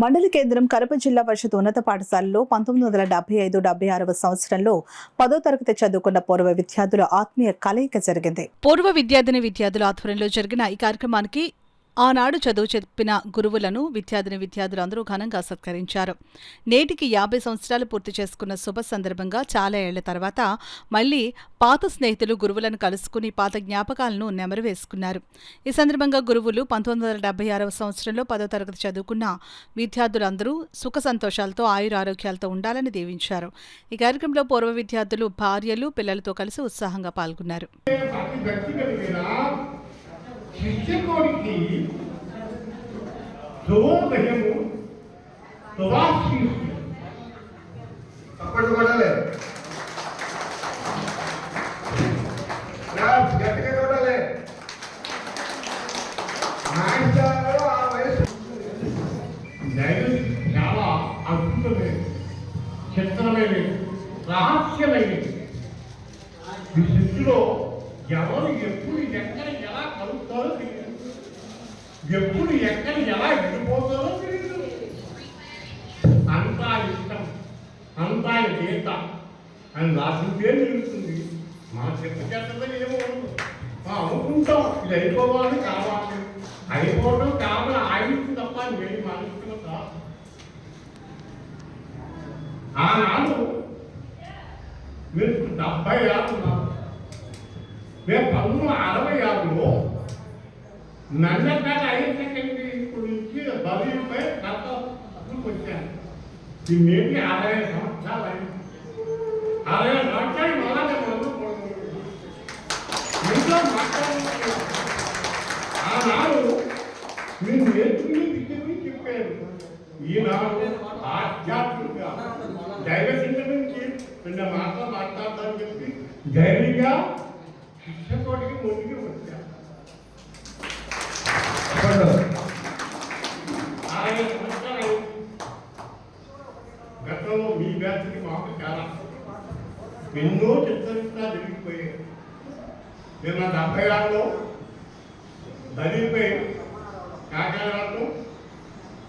మండల కేంద్రం కడప జిల్లా పరిషత్ ఉన్నత పాఠశాలలో 1975-76 సంవత్సరంలో 10వ తరగతి చదువుకున్న పూర్వ విద్యార్థుల ఆత్మీయ కలయిక జరిగింది. పూర్వ విద్యార్థుల ఆధ్వర్యంలో జరిగిన ఈ కార్యక్రమానికి ఆనాడు చదువు చెప్పిన గురువులను విద్యార్థులందరూ ఘనంగా సత్కరించారు. నేటికి 50 సంవత్సరాలు పూర్తి చేసుకున్న శుభ సందర్భంగా చాలా ఏళ్ల తర్వాత మళ్లీ పాత స్నేహితులు గురువులను కలుసుకుని పాత జ్ఞాపకాలను నెమరువేసుకున్నారు. ఈ సందర్భంగా గురువులు 1976 సంవత్సరంలో 10వ తరగతి చదువుకున్న విద్యార్థులందరూ సుఖ సంతోషాలతో ఆయురారోగ్యాలతో ఉండాలని దీవించారు. ఈ కార్యక్రమంలో పూర్వ విద్యార్థులు భార్యలు పిల్లలతో కలిసి ఉత్సాహంగా పాల్గొన్నారు. శిష్యకోడికి ధ్రువోదయము అప్పటి పడాలి గట్టిగా చూడాలి. మాస్టర్లో ఆ వయసు చాలా అద్భుతమైన చిత్రమైన రహస్యమైనది. ఈ సృష్టిలో ఎవరు ఎప్పుడు ఎక్కడ ఎలా కలుగుతారో తెలియదు, ఎప్పుడు ఎక్కడ ఎలా విడిపోతారో తెలియదు. అంతా ఇష్టం, అంతా గీత అని రాసిందే నిలుస్తుంది. మా చెప్పేటలో ఏమో అనుకుంటాం ఇది అయిపోవాలి కావాలి, అయిపోవడం కావాలి ఆయుష్యం తప్ప నేను మనుషులు కాదు. ఆనాడు మీరు 76 ఉన్నారు, మేము 1966లో నన్నపేట 5వ సెకండరీ స్కూల్ నుంచి బదిలీపై స్కూల్కి వచ్చాను. దీన్ని 60 సంవత్సరాలు అయింది. 60 సంవత్సరాలు మళ్ళీ ఇంట్లో మాట్లాడుతున్నాను. ఆనాడు మీరు నేర్చుకుని విద్య గురించి చెప్పారు. ఈనాడు ఆధ్యాత్మిక దైవ చింతన నుంచి 2 మాటలు మాట్లాడతానని చెప్పి ధైర్యంగా శిక్షకోటికి ముందుకు వచ్చారు. 60 సంవత్సరాలు గతంలో మీ బ్యాచ్కి మాకు చాలా ఎన్నో చిత్రహింసా జరిగిపోయాయి. నేను 76లో దళిపై కాకినాడలో